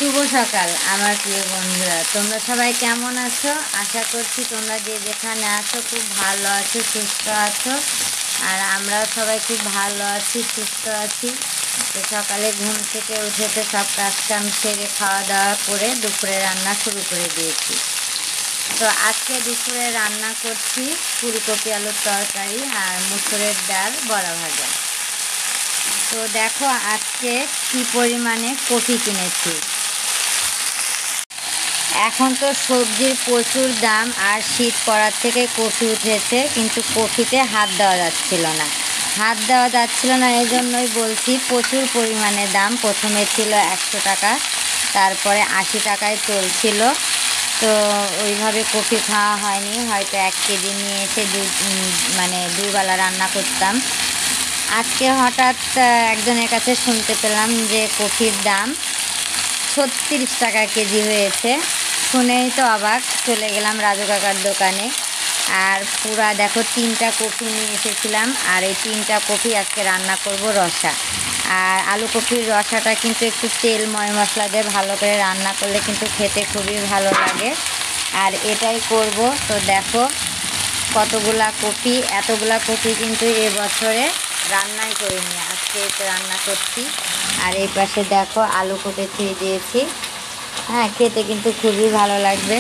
শুভ সকাল আমার প্রিয় বন্ধুরা, তোমরা সবাই কেমন আছো? আশা করছি তোমরা যে যেখানে আছো খুব ভালো আছো, সুস্থ আছো। আর আমরাও সবাই খুব ভালো আছি, সুস্থ আছি। তো সকালে ঘুম থেকে উঠে তো সব কাজকাম সেরে খাওয়া দাওয়া করে দুপুরে রান্না শুরু করে দিয়েছি। তো আজকে দুপুরে রান্না করছি ফুলকপি আলুর তরকারি আর মুসুরের ডাল, বড়া ভাজা। তো দেখো আজকে কি পরিমাণে কপি কিনেছি। এখন তো সবজির প্রচুর দাম, আর শীত পড়ার থেকে কপি উঠেছে, কিন্তু কপিতে হাত দেওয়া যাচ্ছিল না। এই জন্যই বলছি প্রচুর পরিমাণে দাম। প্রথমে ছিল 100 টাকা, তারপরে 80 টাকায় চলছিল। তো ওইভাবে কপি খাওয়া হয়নি, হয়তো 1 কেজি নিয়ে এসে দুই বেলা রান্না করতাম। আজকে হঠাৎ একজনের কাছে শুনতে পেলাম যে কপির দাম 36 টাকা কেজি হয়েছে। শুনেই তো অবাক। চলে গেলাম রাজু কাকার দোকানে, আর পুরা দেখো 3টা কপি নিয়ে এসেছিলাম। আর এই 3টা কপি আজকে রান্না করব রসা। আর আলু কপির রসাটা কিন্তু একটু তেল মশলা দিয়ে ভালো করে রান্না করলে কিন্তু খেতে খুবই ভালো লাগে। আর এটাই করব। তো দেখো এতগুলা কপি কিন্তু এবছরে রান্নাই করিনি, আজকে রান্না করছি। আর এই পাশে দেখো আলু কেটে দিয়েছি। হ্যাঁ, খেতে কিন্তু খুবই ভালো লাগবে।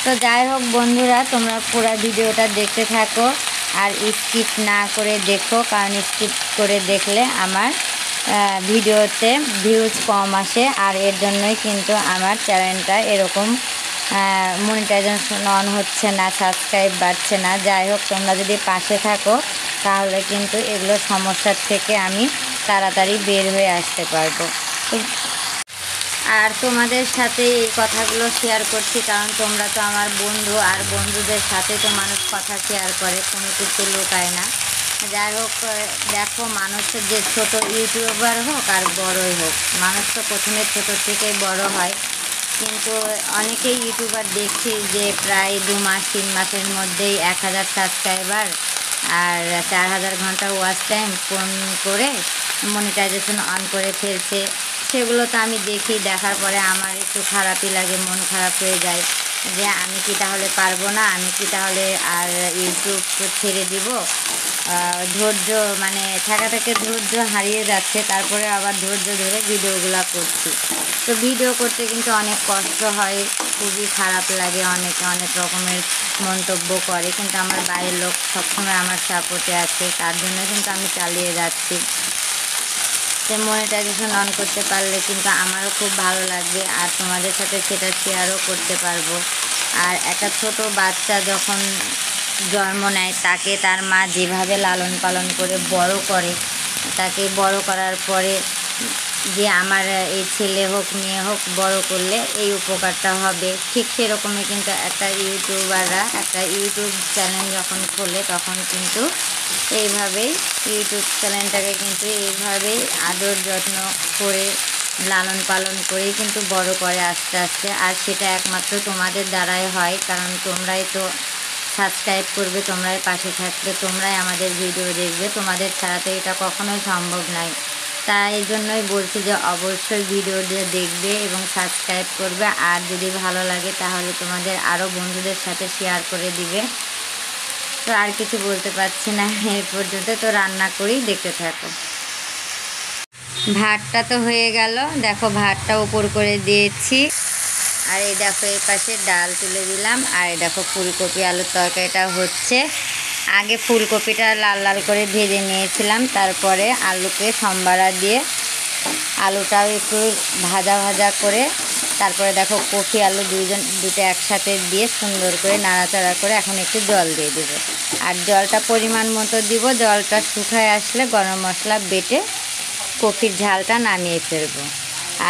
তো যাই হোক বন্ধুরা, তোমরা পুরো ভিডিওটা দেখতে থাকো আর স্কিপ না করে দেখো, কারণ স্কিপ করে দেখলে আমার ভিডিওতে ভিউজ কম আসে। আর এর জন্যই কিন্তু আমার চ্যানেলটা এরকম মনিটাইজেশন অন হচ্ছে না, সাবস্ক্রাইব বাড়ছে না। যাই হোক, তোমরা যদি পাশে থাকো তাহলে কিন্তু এগুলো সমস্যার থেকে আমি তাড়াতাড়ি বের হয়ে আসতে পারবো। আর তোমাদের সাথে এই কথাগুলো শেয়ার করছি কারণ তোমরা তো আমার বন্ধু, আর বন্ধুদের সাথে তো মানুষ কথা শেয়ার করে, কোনো কিছু লুকায় না। যাই হোক, দেখো মানুষের যে ছোট ইউটিউবার হোক আর বড়ই হোক, মানুষ তো প্রথমে ছোটো থেকেই বড় হয়। কিন্তু অনেকেই ইউটিউবার দেখছি যে প্রায় 2 মাস 3 মাসের মধ্যেই 1000 সাবস্ক্রাইবার আর 4000 ঘন্টা ওয়াচ টাইম ফোন করে মনিটাইজেশন অন করে ফেলছে। সেগুলো তো আমি দেখি, দেখার পরে আমার একটু খারাপই লাগে, মন খারাপ হয়ে যায় যে আমি কি তাহলে পারবো না, আমি কি তাহলে আর ইউটিউব ছেড়ে দিব। ধৈর্য থাকা ধৈর্য হারিয়ে যাচ্ছে। তারপরে আবার ধৈর্য ধরে ভিডিওগুলো করছি। তো ভিডিও করতে কিন্তু অনেক কষ্ট হয়, খুবই খারাপ লাগে। অনেকে অনেক রকমের মন্তব্য করে, কিন্তু আমার বাইরের লোক সবসময় আমার সাপোর্টে আছে, তার জন্য কিন্তু আমি চালিয়ে যাচ্ছি। তো মনিটাইজেশন অন করতে পারলে কিন্তু আমারও খুব ভালো লাগবে, আর তোমাদের সাথে সেটা শেয়ারও করতে পারবো। আর একটা ছোট বাচ্চা যখন জন্ম নেয়, তাকে তার মা যেভাবে লালন পালন করে বড় করে, তাকে বড় করার পরে যে আমার এই ছেলে হোক মেয়ে হোক বড় করলে এই উপকারটা হবে, ঠিক সেরকমই কিন্তু একটা ইউটিউবাররা একটা ইউটিউব চ্যানেল যখন খোলে তখন কিন্তু এইভাবেই ইউটিউব চ্যানেলটাকে কিন্তু এইভাবেই আদর যত্ন করে লালন পালন করেই কিন্তু বড় করে আস্তে আস্তে। আর সেটা একমাত্র তোমাদের দ্বারাই হয়, কারণ তোমরাই তো সাবস্ক্রাইব করবে, তোমরাই পাশে থাকবে, তোমরাই আমাদের ভিডিও দেখবে। তোমাদের ছাড়া তো এটা কখনোই সম্ভব নয়। তাই এই জন্যই বলছি যে অবশ্যই ভিডিও দিয়ে দেখবে এবং সাবস্ক্রাইব করবে। আর যদি ভালো লাগে তাহলে তোমাদের আরও বন্ধুদের সাথে শেয়ার করে দিবে। তো আর কিছু বলতে পারছি না এই পর্যন্ত। তো রান্না করেই দেখতে থাকো। ভাতটা তো হয়ে গেল, দেখো ভাতটা উপর করে দিয়েছি। আর এই দেখো এই পাশে ডাল তুলে দিলাম। আর এই দেখো ফুলকপি আলুর তরকারিটা হচ্ছে। আগে ফুলকপিটা লাল লাল করে ভেজে নিয়েছিলাম, তারপরে আলুকে সম্বারা দিয়ে আলুটাও একটু ভাজা ভাজা করে, তারপরে দেখো কপি আলু দুটো একসাথে দিয়ে সুন্দর করে নাড়াচাড়া করে এখন একটু জল দিয়ে দেবো। আর জলটা পরিমাণ মতো দিব। জলটা শুকায় আসলে গরম মশলা বেটে কপির ঝালটা নামিয়ে ফেলবো।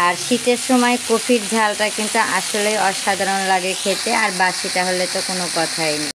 আর শীতের সময় কপির ঝালটা কিন্তু আসলেই অসাধারণ লাগে খেতে, আর বাসিটা হলে তো কোনো কথাই নেই।